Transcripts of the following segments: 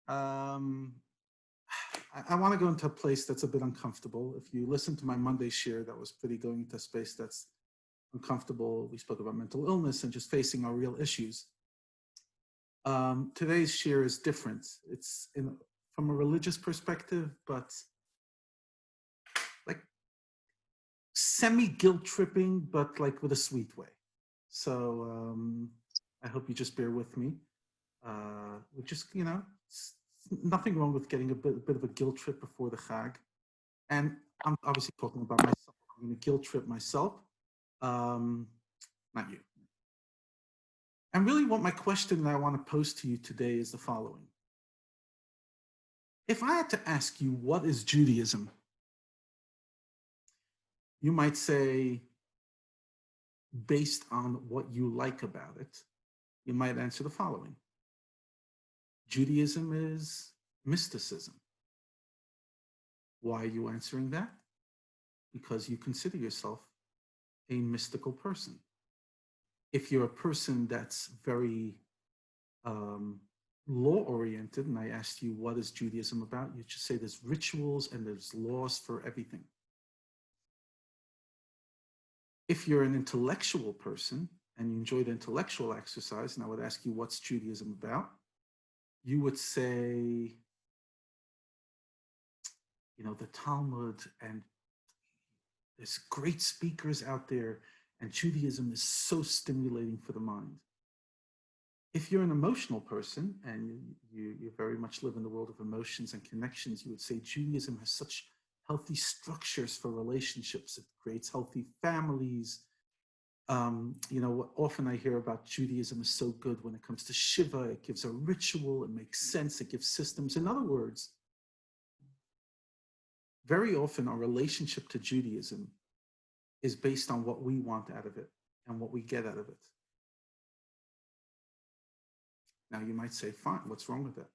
Um, I want to go into a place that's a bit uncomfortable. If you listen to my Monday share, that was pretty going into a space that's uncomfortable. We spoke about mental illness and just facing our real issues. Today's share is different. It's from a religious perspective, but like semi guilt tripping, but like with a sweet way. So I hope you just bear with me. We just, nothing wrong with getting a bit of a guilt trip before the Chag. And I'm obviously talking about myself. I'm going to guilt trip myself, not you. And really, what my question that I want to pose to you today is the following. If I had to ask you, what is Judaism? You might say, based on what you like about it, you might answer the following. Judaism is mysticism. Why are you answering that? Because you consider yourself a mystical person. If you're a person that's very law-oriented, and I asked you, what is Judaism about? You just say there's rituals and there's laws for everything. If you're an intellectual person and you enjoy the intellectual exercise, and I would ask you, what's Judaism about? You would say, the Talmud, and there's great speakers out there, and Judaism is so stimulating for the mind. If you're an emotional person and you very much live in the world of emotions and connections, you would say Judaism has such healthy structures for relationships. It creates healthy families. Often I hear about Judaism is so good when it comes to Shiva. It gives a ritual. It makes sense. It gives systems. In other words, very often our relationship to Judaism is based on what we want out of it and what we get out of it. Now you might say, fine, what's wrong with that?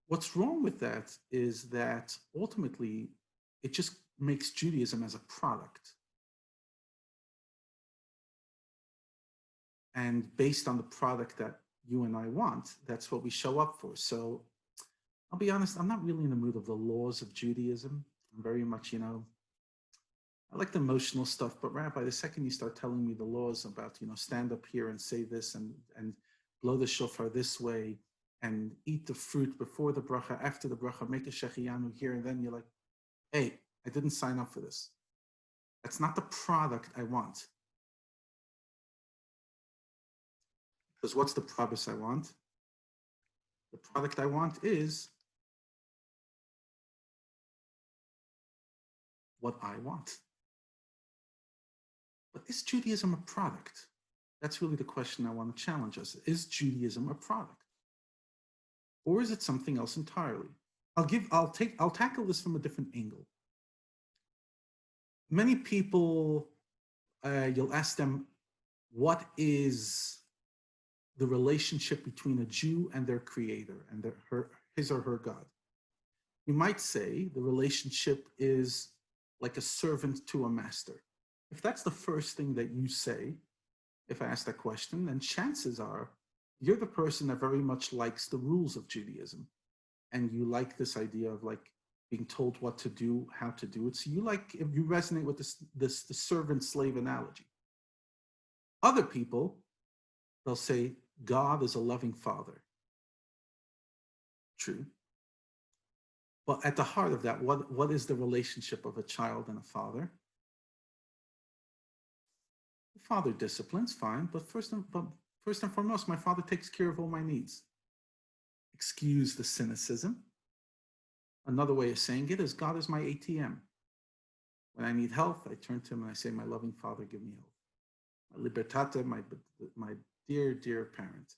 What's wrong with that is that ultimately it just makes Judaism as a product. And based on the product that you and I want, that's what we show up for. So I'll be honest, I'm not really in the mood of the laws of Judaism. I'm very much, I like the emotional stuff, but Rabbi, the second you start telling me the laws about, stand up here and say this and blow the shofar this way and eat the fruit before the bracha, after the bracha, make a shechiyanu here, and then you're like, hey, I didn't sign up for this. That's not the product I want. Because what's the product I want? The product I want is what I want. But is Judaism a product? That's really the question I want to challenge us. Is Judaism a product? Or is it something else entirely? I'll tackle this from a different angle. Many people, you'll ask them, what is the relationship between a Jew and their creator and his or her God? You might say the relationship is like a servant to a master. If that's the first thing that you say, if I ask that question, then chances are you're the person that very much likes the rules of Judaism. And you like this idea of like being told what to do, how to do it. So you resonate with the servant-slave analogy. Other people, they'll say, God is a loving father. True. But at the heart of that, what is the relationship of a child and a father? The father disciplines, fine, but first and foremost, my father takes care of all my needs. Excuse the cynicism. Another way of saying it is God is my ATM. When I need health, I turn to him and I say, my loving father, give me health. My libertate, my dear, dear parent,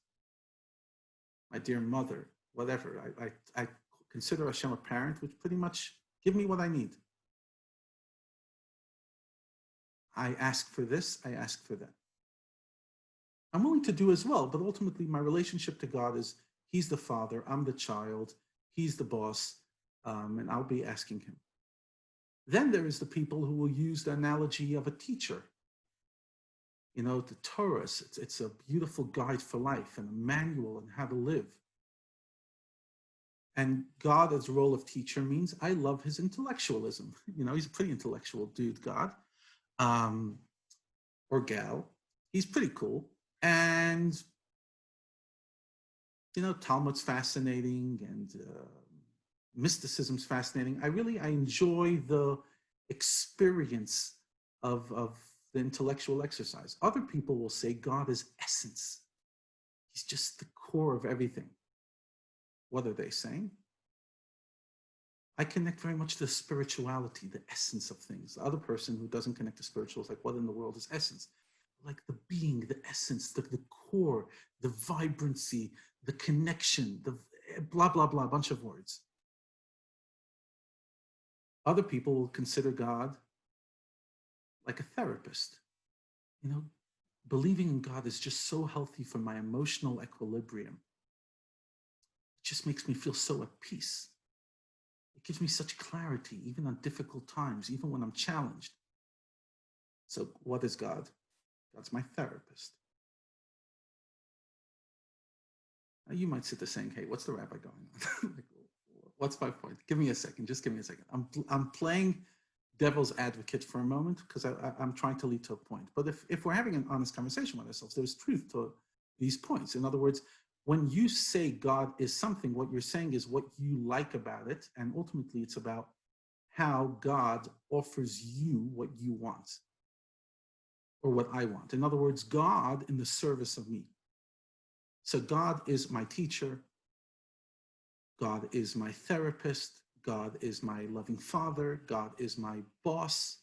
my dear mother, whatever. I consider Hashem a parent, which pretty much give me what I need. I ask for this, I ask for that. I'm willing to do as well, but ultimately my relationship to God is he's the father, I'm the child, he's the boss, and I'll be asking him. Then there is the people who will use the analogy of a teacher. You know, the Torah, it's a beautiful guide for life and a manual on how to live. And God, as a role of teacher, means I love his intellectualism. You know, he's a pretty intellectual dude, God, um, or gal. He's pretty cool. And, you know, Talmud's fascinating and mysticism's fascinating. I enjoy the experience of the intellectual exercise. Other people will say God is essence. He's just the core of everything. What are they saying? I connect very much to spirituality, the essence of things. The other person who doesn't connect to spiritual is like, what in the world is essence? Like the being, the essence, the core, the vibrancy, the connection, the blah, blah, blah, a bunch of words. Other people will consider God like a therapist. You know, believing in God is just so healthy for my emotional equilibrium. It just makes me feel so at peace. It gives me such clarity, even on difficult times, even when I'm challenged. So, what is God? God's my therapist. Now, you might sit there saying, hey, what's the rabbi going on? Like, what's my point? Give me a second. Just give me a second. I'm playing devil's advocate for a moment because I'm trying to lead to a point. But if we're having an honest conversation with ourselves, there's truth to these points. In other words, when you say God is something, what you're saying is what you like about it. And ultimately, it's about how God offers you what you want or what I want. In other words, God in the service of me. So God is my teacher. God is my therapist. God is my loving father. God is my boss.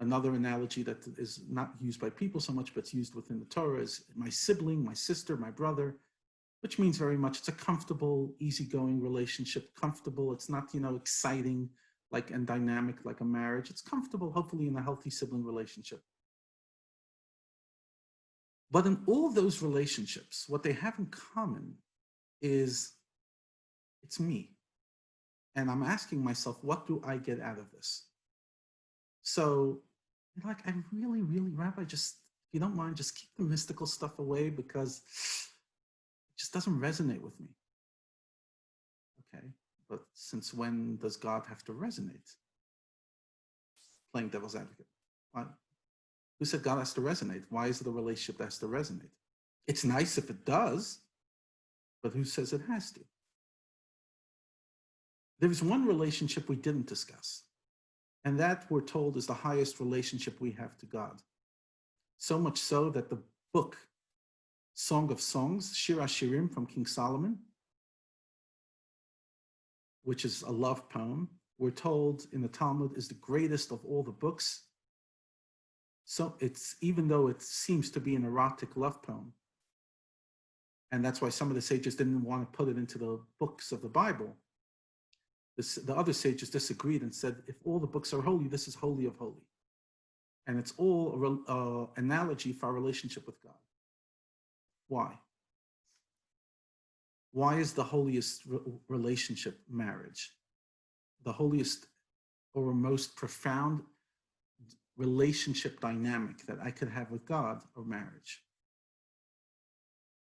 Another analogy that is not used by people so much, but it's used within the Torah is my sibling, my sister, my brother, which means very much it's a comfortable, easygoing relationship. Comfortable. It's not, you know, exciting like and dynamic like a marriage. It's comfortable, hopefully in a healthy sibling relationship. But in all those relationships, what they have in common is it's me. And I'm asking myself, what do I get out of this? So, you know, like, I really, really, Rabbi, just, if you don't mind, just keep the mystical stuff away because it just doesn't resonate with me. Okay, but since when does God have to resonate? Playing devil's advocate. Why? Who said God has to resonate? Why is it a relationship that has to resonate? It's nice if it does, but who says it has to? There's one relationship we didn't discuss, and that we're told is the highest relationship we have to God. So much so that the book, Song of Songs, Shir HaShirim from King Solomon, which is a love poem, we're told in the Talmud is the greatest of all the books. So it's, even though it seems to be an erotic love poem, and that's why some of the sages didn't want to put it into the books of the Bible. The other sages disagreed and said, if all the books are holy, this is holy of holy. And it's all an analogy for our relationship with God. Why? Why is the holiest relationship marriage? The holiest or most profound relationship dynamic that I could have with God or marriage?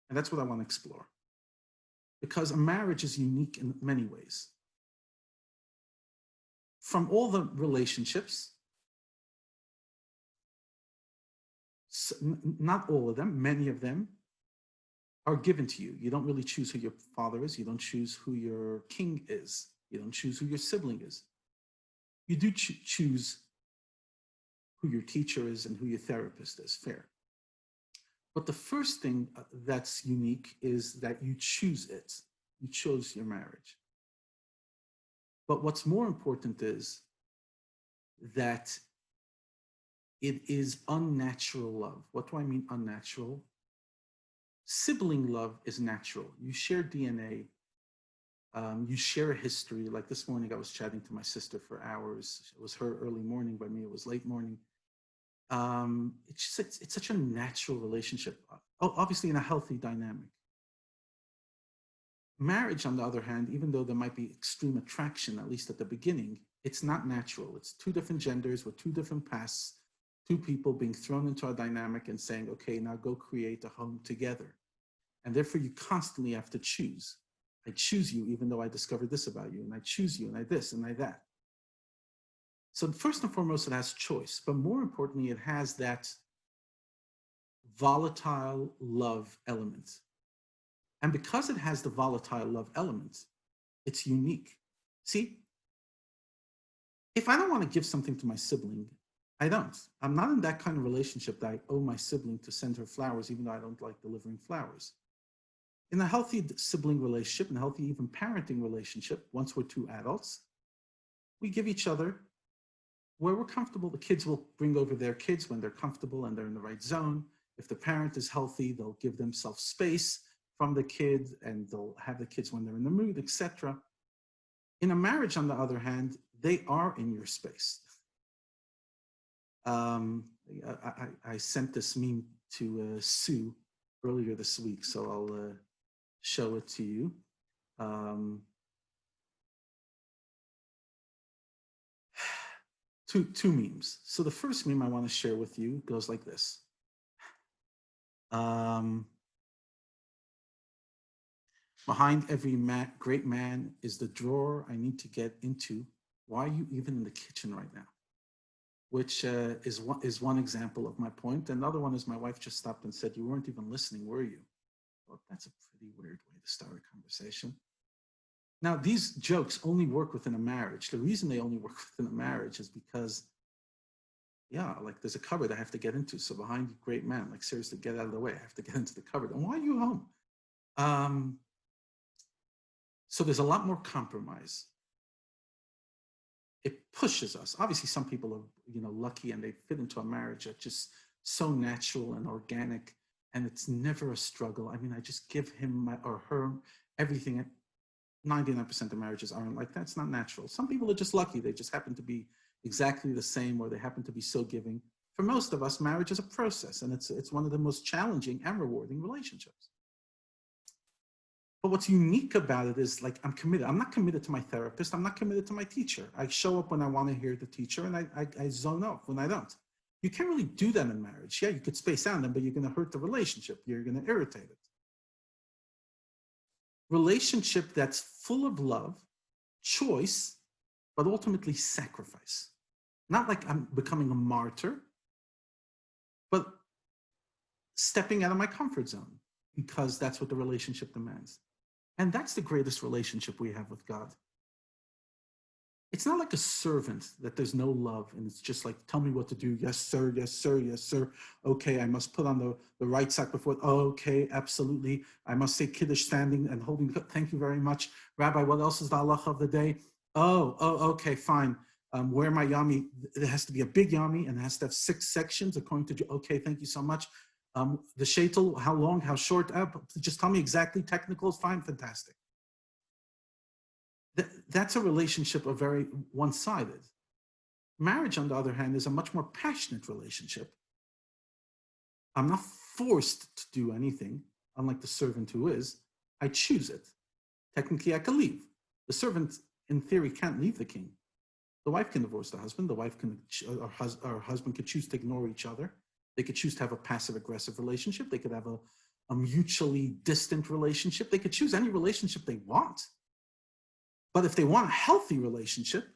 And that's what I want to explore. Because a marriage is unique in many ways. From all the relationships, not all of them, many of them are given to you. You don't really choose who your father is. You don't choose who your king is. You don't choose who your sibling is. You do choose who your teacher is and who your therapist is, fair. But the first thing that's unique is that you choose it. You chose your marriage. But what's more important is that it is unnatural love. What do I mean unnatural? Sibling love is natural. You share DNA. You share a history. Like this morning, I was chatting to my sister for hours. It was her early morning. By me, it was late morning. It's such a natural relationship, obviously in a healthy dynamic. Marriage, on the other hand, even though there might be extreme attraction, at least at the beginning, it's not natural. It's two different genders with two different pasts, two people being thrown into a dynamic and saying, okay, now go create a home together. And therefore, you constantly have to choose. I choose you, even though I discovered this about you, and I choose you, and I this, and I that. So first and foremost, it has choice, but more importantly, it has that volatile love element. And because it has the volatile love element, it's unique. See, if I don't want to give something to my sibling, I don't. I'm not in that kind of relationship that I owe my sibling to send her flowers, even though I don't like delivering flowers. In a healthy sibling relationship, and a healthy even parenting relationship, once we're two adults, we give each other where we're comfortable. The kids will bring over their kids when they're comfortable and they're in the right zone. If the parent is healthy, they'll give themselves space from the kid, and they'll have the kids when they're in the mood, etc. In a marriage, on the other hand, they are in your space. I sent this meme to Sue earlier this week, so I'll show it to you. Two memes. So the first meme I want to share with you goes like this. Behind every great man is the drawer I need to get into. Why are you even in the kitchen right now? Which is one example of my point. Another one is my wife just stopped and said, you weren't even listening, were you? Well, that's a pretty weird way to start a conversation. Now, these jokes only work within a marriage. The reason they only work within a marriage is because, yeah, like there's a cupboard I have to get into. So behind you, great man, like seriously, get out of the way. I have to get into the cupboard. And why are you home? So there's a lot more compromise. It pushes us. Obviously, some people are, lucky and they fit into a marriage that's just so natural and organic, and it's never a struggle. I mean, I just give him or her everything. 99% of marriages aren't like that. It's not natural. Some people are just lucky. They just happen to be exactly the same, or they happen to be so giving. For most of us, marriage is a process, and it's one of the most challenging and rewarding relationships. But what's unique about it is, like, I'm committed. I'm not committed to my therapist. I'm not committed to my teacher. I show up when I want to hear the teacher, and I zone off when I don't. You can't really do that in marriage. Yeah, you could space out them, but you're going to hurt the relationship. You're going to irritate it. Relationship that's full of love, choice, but ultimately sacrifice. Not like I'm becoming a martyr, but stepping out of my comfort zone because that's what the relationship demands. And that's the greatest relationship we have with God. It's not like a servant that there's no love and it's just like, tell me what to do. Yes, sir. Yes, sir. Yes, sir. Okay, I must put on the right sack before. Okay, absolutely. I must say Kiddush standing and holding. Thank you very much. Rabbi, what else is the halacha of the day? Oh, okay, fine. Where my yami, it has to be a big yami and it has to have 6 sections according to, okay, thank you so much. The shaitel, how long, how short? Just tell me exactly. Technical is fine, fantastic. That's a relationship of very one-sided. Marriage, on the other hand, is a much more passionate relationship. I'm not forced to do anything, unlike the servant who is. I choose it. Technically, I can leave. The servant, in theory, can't leave the king. The wife can divorce the husband. The wife can, or husband could choose to ignore each other. They could choose to have a passive-aggressive relationship. They could have a mutually distant relationship. They could choose any relationship they want. But if they want a healthy relationship,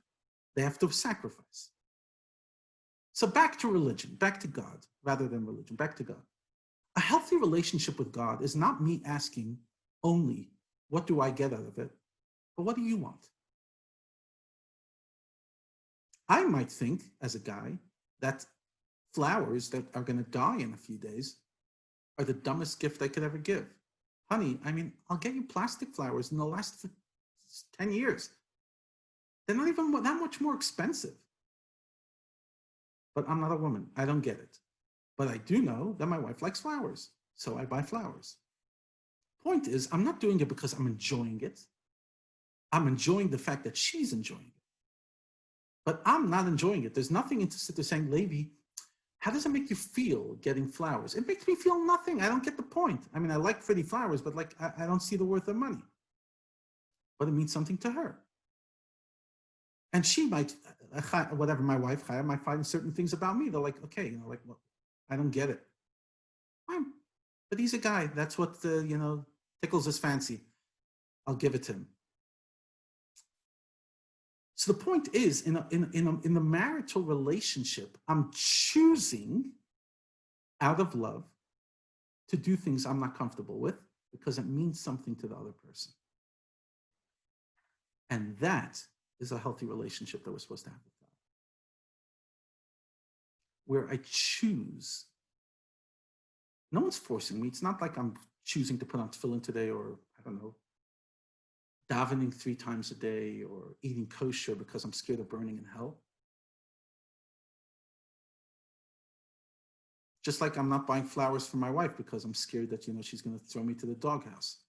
they have to sacrifice. So back to religion, back to God, rather than religion, back to God. A healthy relationship with God is not me asking only, what do I get out of it? But what do you want? I might think, as a guy, that flowers that are going to die in a few days are the dumbest gift I could ever give. Honey, I mean, I'll get you plastic flowers and they'll last for 10 years. They're not even that much more expensive. But I'm not a woman. I don't get it. But I do know that my wife likes flowers, so I buy flowers. Point is, I'm not doing it because I'm enjoying it. I'm enjoying the fact that she's enjoying it. But I'm not enjoying it. There's nothing interested in saying, Levi, how does it make you feel getting flowers? It makes me feel nothing. I don't get the point. I mean, I like pretty flowers, but like I don't see the worth of money. But it means something to her. And she might, whatever, my wife, Chaya, might find certain things about me. They're like, okay, like, well, I don't get it. Fine. But he's a guy. That's what, tickles his fancy. I'll give it to him. So the point is, in the marital relationship, I'm choosing out of love to do things I'm not comfortable with because it means something to the other person. And that is a healthy relationship that we're supposed to have with God, where I choose. No one's forcing me. It's not like I'm choosing to put on tefillin today, or I don't know, davening 3 times a day, or eating kosher because I'm scared of burning in hell. Just like I'm not buying flowers for my wife because I'm scared that, she's going to throw me to the doghouse.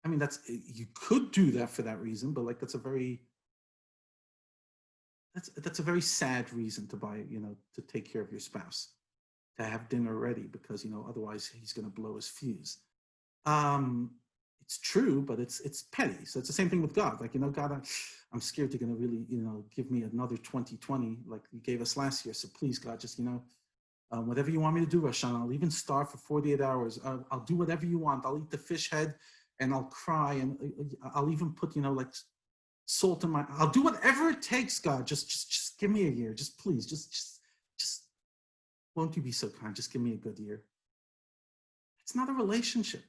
I mean, you could do that for that reason, but like that's a very sad reason to buy, to take care of your spouse, to have dinner ready because, otherwise he's going to blow his fuse. It's true, but it's petty. So it's the same thing with God. Like, God, I'm scared you're going to really, give me another 2020 like you gave us last year. So please, God, just, whatever you want me to do, Rashan, I'll even starve for 48 hours. I'll do whatever you want. I'll eat the fish head and I'll cry, and I'll even put, like salt in my, I'll do whatever it takes, God. Just give me a year. Just please, just, won't you be so kind? Just give me a good year. It's not a relationship.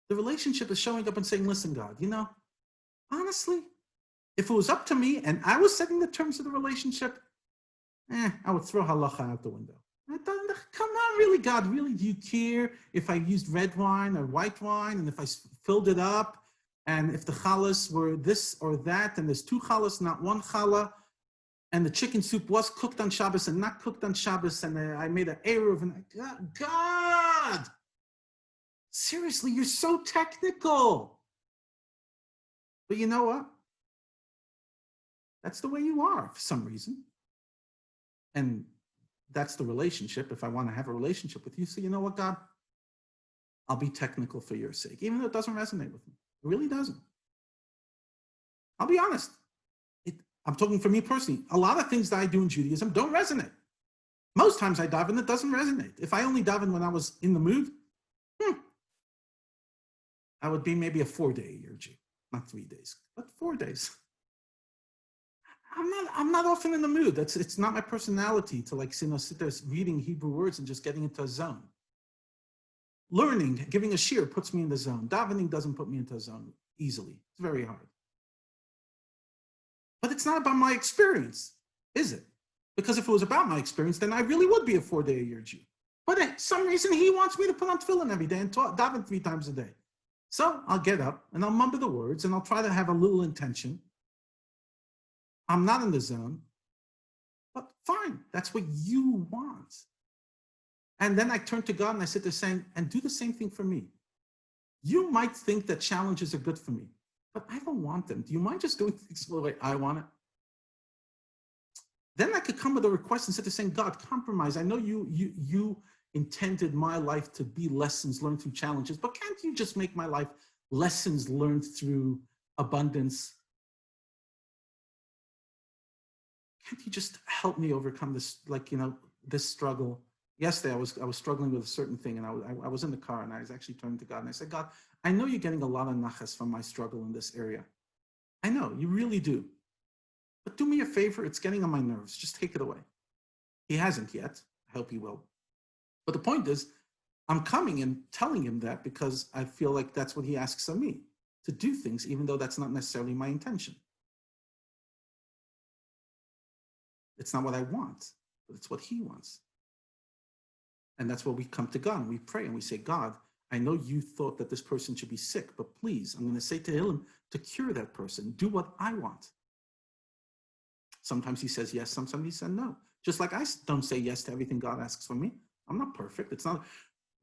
The relationship is showing up and saying, listen, God, honestly, if it was up to me and I was setting the terms of the relationship, I would throw halacha out the window. Come on, really, God, really, do you care if I used red wine or white wine, and if I filled it up, and if the challahs were this or that, and there's 2 challahs, not 1 challah, and the chicken soup was cooked on Shabbos and not cooked on Shabbos, and I made an eruv, and God, seriously, you're so technical. But you know what? That's the way you are for some reason. And that's the relationship. If I want to have a relationship with you, so you know what, God? I'll be technical for your sake, even though it doesn't resonate with me. It really doesn't. I'll be honest. I'm talking for me personally. A lot of things that I do in Judaism don't resonate. Most times I daven, it doesn't resonate. If I only daven when I was in the mood, I would be maybe a 4-day-a-year Jew, not 3 days, but 4 days. I'm not often in the mood. It's not my personality to sit there reading Hebrew words and just getting into a zone. Learning, giving a shir puts me in the zone. Davening doesn't put me into a zone easily. It's very hard. But it's not about my experience, is it? Because if it was about my experience, then I really would be a 4-day-a-year Jew. But for some reason, he wants me to put on tefillin every day and daven 3 times a day. So I'll get up and I'll mumble the words and I'll try to have a little intention. I'm not in the zone, but fine, that's what you want. And then I turn to God and I sit there saying, and do the same thing for me. You might think that challenges are good for me, but I don't want them. Do you mind just doing things the way I want it? Then I could come with a request and sit there saying, God, compromise. I know you intended my life to be lessons learned through challenges, but can't you just make my life lessons learned through abundance? Can't you just help me overcome this, this struggle? Yesterday, I was struggling with a certain thing, and I was in the car, and I was actually turning to God, and I said, God, I know you're getting a lot of nachas from my struggle in this area. I know, you really do. But do me a favor, it's getting on my nerves. Just take it away. He hasn't yet. I hope he will. But the point is, I'm coming and telling him that because I feel like that's what he asks of me, to do things, even though that's not necessarily my intention. It's not what I want, but it's what he wants. And that's where we come to God and we pray and we say, God, I know you thought that this person should be sick, but please, I'm going to say to him to cure that person. Do what I want. Sometimes he says yes, sometimes he says no. Just like I don't say yes to everything God asks from me. I'm not perfect. It's not,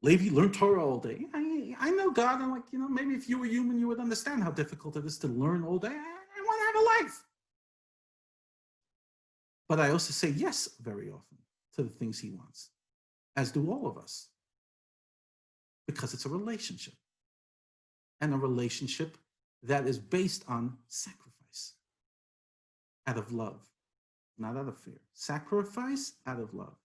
Levi, learn Torah all day. I know God. I'm like, maybe if you were human, you would understand how difficult it is to learn all day. I want to have a life. But I also say yes very often to the things he wants, as do all of us, because it's a relationship, and a relationship that is based on sacrifice out of love. not out of fear. Sacrifice out of love.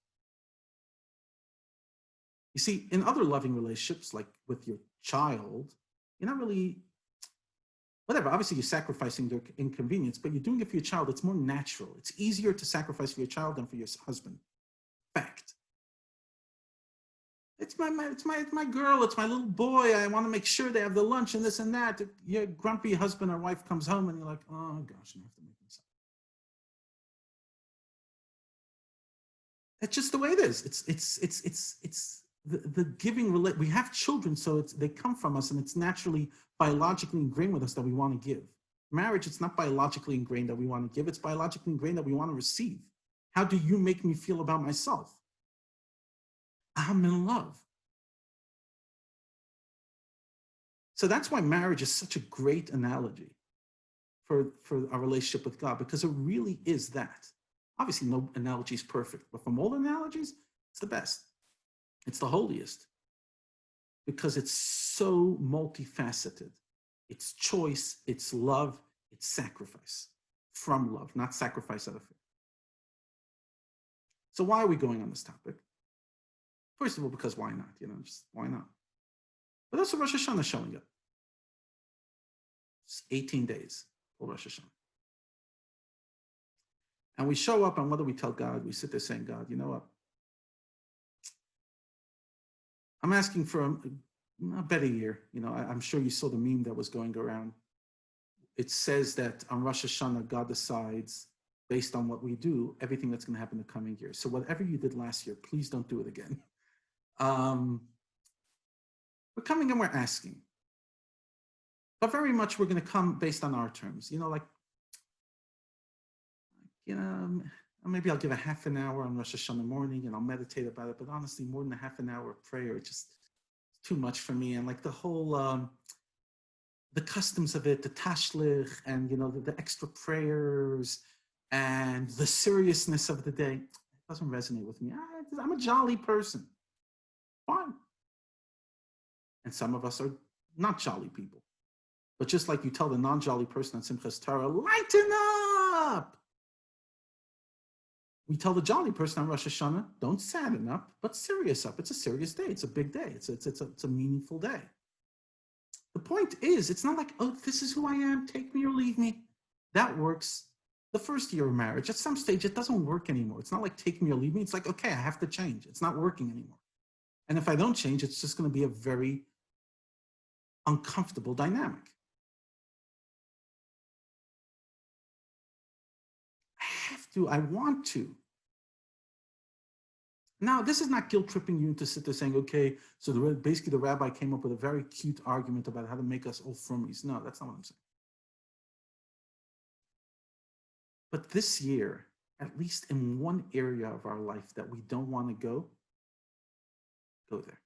You see, in other loving relationships, like with your child, you're not really, whatever, obviously you're sacrificing their inconvenience, but you're doing it for your child. It's more natural. It's easier to sacrifice for your child than for your husband. Fact. It's my girl. It's my little boy. I want to make sure they have the lunch and this and that. Your grumpy husband or wife comes home and you're like, oh gosh, I have to make this up. It's just the way it is. It's the giving. We have children, so they come from us, and it's naturally biologically ingrained with us that we want to give. Marriage, it's not biologically ingrained that we want to give. It's biologically ingrained that we want to receive. How do you make me feel about myself? I'm in love. So that's why marriage is such a great analogy for our relationship with God, because it really is that. Obviously, no analogy is perfect, but from all analogies, it's the best. It's the holiest because it's so multifaceted. It's choice, it's love, it's sacrifice from love, not sacrifice out of fear. So why are we going on this topic? First of all, because why not? Just why not? But that's what Rosh Hashanah is showing up. It's 18 days for Rosh Hashanah. And we show up, and what do we tell God? We sit there saying, God, you know what? I'm asking for a better year. I'm sure you saw the meme that was going around. It says that on Rosh Hashanah, God decides, based on what we do, everything that's going to happen the coming year. So whatever you did last year, please don't do it again. We're coming and we're asking. But very much we're going to come based on our terms. Maybe I'll give a half an hour on Rosh Hashanah morning and I'll meditate about it. But honestly, more than a half an hour of prayer, it's just too much for me. And like the whole, the customs of it, the tashlich, and the extra prayers and the seriousness of the day, it doesn't resonate with me. I'm a jolly person. Fine. And some of us are not jolly people. But just like you tell the non-jolly person on Simchas Torah, lighten up. We tell the jolly person on Rosh Hashanah, don't sadden up, but serious up. It's a serious day. It's a big day. It's a meaningful day. The point is, it's not like, oh, this is who I am. Take me or leave me. That works the first year of marriage. At some stage, it doesn't work anymore. It's not like take me or leave me. It's like, okay, I have to change. It's not working anymore. And if I don't change, it's just going to be a very uncomfortable dynamic. I want to. Now, this is not guilt tripping you into sit there saying, okay, so basically the rabbi came up with a very cute argument about how to make us all frummies. No, that's not what I'm saying. But this year, at least in one area of our life that we don't want to go there.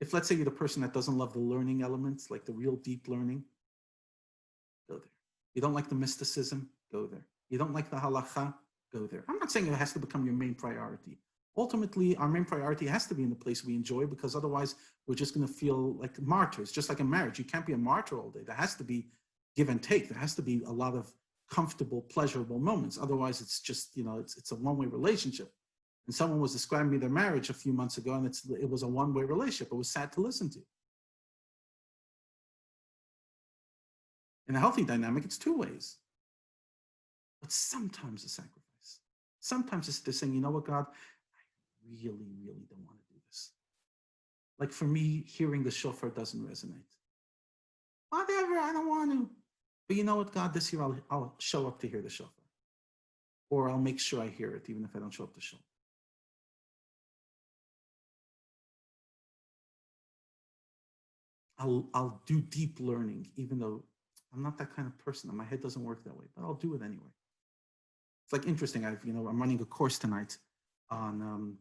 If let's say you're the person that doesn't love the learning elements, like the real deep learning, go there. You don't like the mysticism, go there. You don't like the halacha, go there. I'm not saying it has to become your main priority. Ultimately, our main priority has to be in the place we enjoy, because otherwise we're just going to feel like martyrs, just like in marriage. You can't be a martyr all day. There has to be give and take. There has to be a lot of comfortable, pleasurable moments. Otherwise, it's just, it's a one-way relationship. And someone was describing me their marriage a few months ago, and it was a one-way relationship. It was sad to listen to. In a healthy dynamic, it's two ways. But sometimes a sacrifice. Sometimes it's just saying, you know what, God, I really, really don't want to do this. Like for me, hearing the shofar doesn't resonate. Whatever, I don't want to. But you know what, God, this year I'll show up to hear the shofar. Or I'll make sure I hear it, even if I don't show up to shofar. I'll do deep learning, even though I'm not that kind of person, and my head doesn't work that way, but I'll do it anyway. It's like interesting. I'm running a course tonight on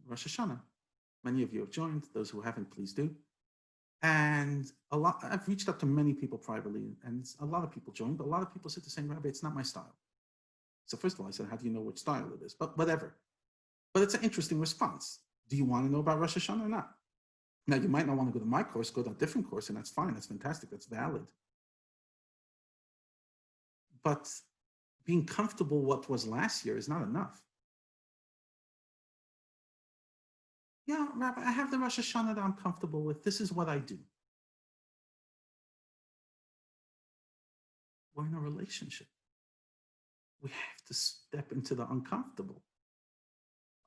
Rosh Hashanah. Many of you have joined. Those who haven't, please do. And I've reached out to many people privately, and a lot of people joined, but a lot of people said the same, Rabbi, it's not my style. So first of all, I said, how do you know which style it is? But whatever. But it's an interesting response. Do you want to know about Rosh Hashanah or not? Now, you might not want to go to my course, go to a different course, and that's fine. That's fantastic. That's valid. But being comfortable what was last year is not enough. Yeah, Rabbi, I have the Rosh Hashanah that I'm comfortable with. This is what I do. We're in a relationship. We have to step into the uncomfortable.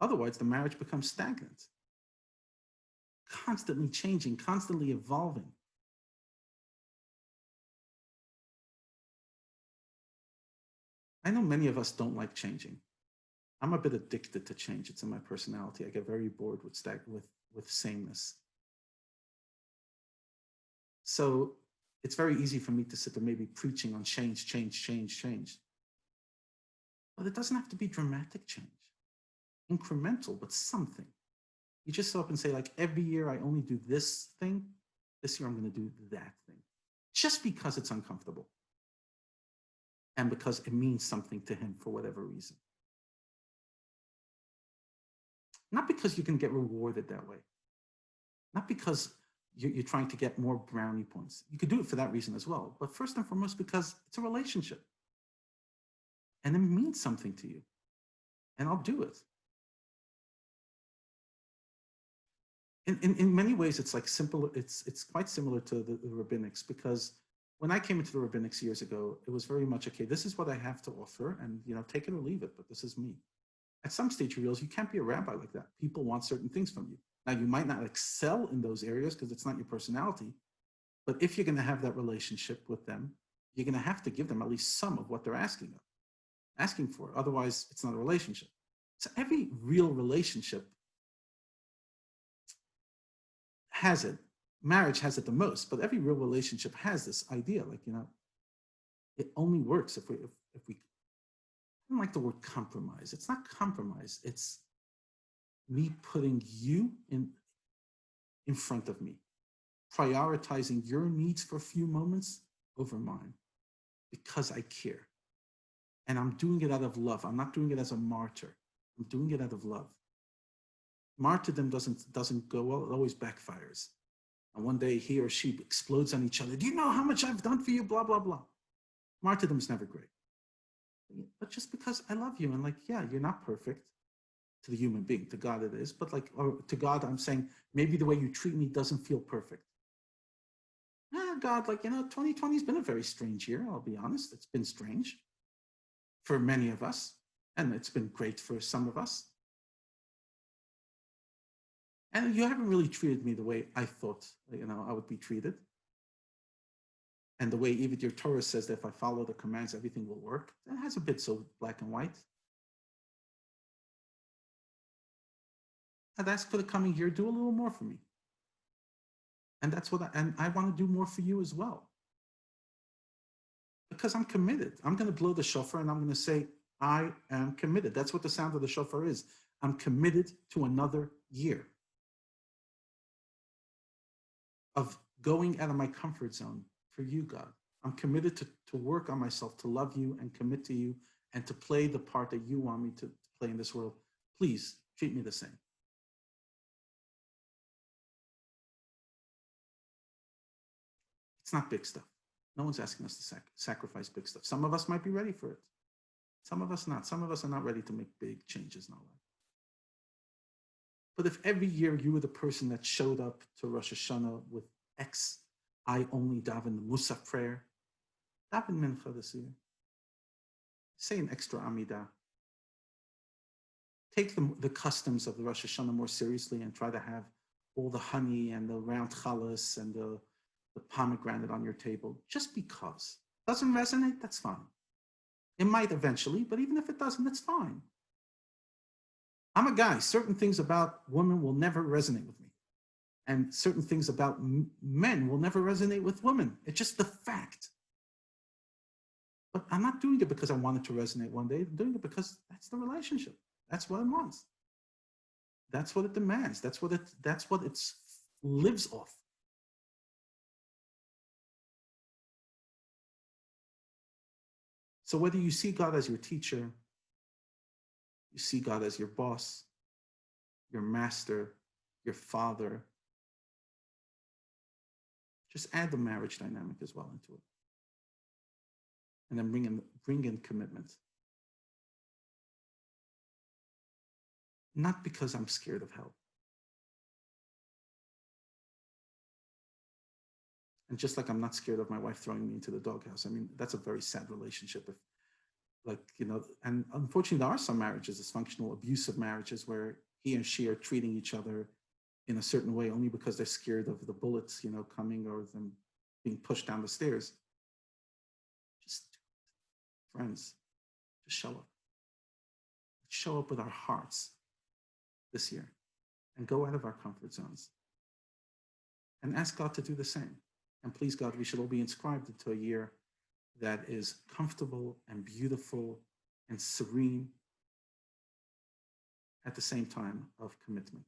Otherwise, the marriage becomes stagnant, constantly changing, constantly evolving. I know many of us don't like changing. I'm a bit addicted to change. It's in my personality. I get very bored with sameness. So it's very easy for me to sit there maybe preaching on change, change, change, change. But it doesn't have to be dramatic change. Incremental, but something. You just show up and say, like, every year I only do this thing. This year I'm going to do that thing. Just because it's uncomfortable. And because it means something to him for whatever reason. Not because you can get rewarded that way. Not because you're trying to get more brownie points. You could do it for that reason as well. But first and foremost, because it's a relationship. And it means something to you. And I'll do it. In many ways, it's like simple. It's quite similar to the rabbinics, because when I came into the rabbinics years ago, it was very much, okay, this is what I have to offer, and take it or leave it, but this is me. At some stage, you realize you can't be a rabbi like that. People want certain things from you. Now, you might not excel in those areas because it's not your personality, but if you're going to have that relationship with them, you're going to have to give them at least some of what they're asking for. Otherwise, it's not a relationship. So every real relationship has it. Marriage has it the most, but every real relationship has this idea, like, it only works if we I don't like the word compromise. It's not compromise. It's me putting you in front of me, prioritizing your needs for a few moments over mine because I care. And I'm doing it out of love. I'm not doing it as a martyr. I'm doing it out of love. Martyrdom doesn't go well. It always backfires. And one day he or she explodes on each other. Do you know how much I've done for you? Blah, blah, blah. Martyrdom's never great. But just because I love you, and like, yeah, you're not perfect to the human being, to God it is, but like, or to God, I'm saying maybe the way you treat me doesn't feel perfect. God, like, 2020 has been a very strange year. I'll be honest. It's been strange for many of us, and it's been great for some of us. And you haven't really treated me the way I thought, I would be treated. And the way even your Torah says that if I follow the commands, everything will work. It has a bit so black and white. I'd ask for the coming year, do a little more for me. And that's what I want to do more for you as well. Because I'm committed. I'm going to blow the shofar and I'm going to say, I am committed. That's what the sound of the shofar is. I'm committed to another year of going out of my comfort zone for you, God. I'm committed to work on myself, to love you and commit to you and to play the part that you want me to play in this world. Please treat me the same. It's not big stuff. No one's asking us to sacrifice big stuff. Some of us might be ready for it. Some of us not. Some of us are not ready to make big changes in our life. But if every year you were the person that showed up to Rosh Hashanah with X, I only daven the Musaf prayer, daven Mincha this year. Say an extra Amidah. Take the customs of the Rosh Hashanah more seriously and try to have all the honey and the round challah and the pomegranate on your table, just because. Doesn't resonate? That's fine. It might eventually, but even if it doesn't, that's fine. I'm a guy. Certain things about women will never resonate with me. And certain things about men will never resonate with women. It's just the fact. But I'm not doing it because I want it to resonate one day. I'm doing it because that's the relationship. That's what it wants. That's what it demands. That's what it lives off. So whether you see God as your teacher, you see God as your boss, your master, your father, just add the marriage dynamic as well into it. and then bring in commitment. Not because I'm scared of help. And just like I'm not scared of my wife throwing me into the doghouse. I mean, that's a very sad relationship. If, like, and unfortunately, there are some marriages, dysfunctional, abusive marriages, where he and she are treating each other in a certain way only because they're scared of the bullets, coming, or them being pushed down the stairs. Just, friends, just show up. Show up with our hearts this year and go out of our comfort zones and ask God to do the same. And please, God, we should all be inscribed into a year that is comfortable and beautiful and serene at the same time of commitment.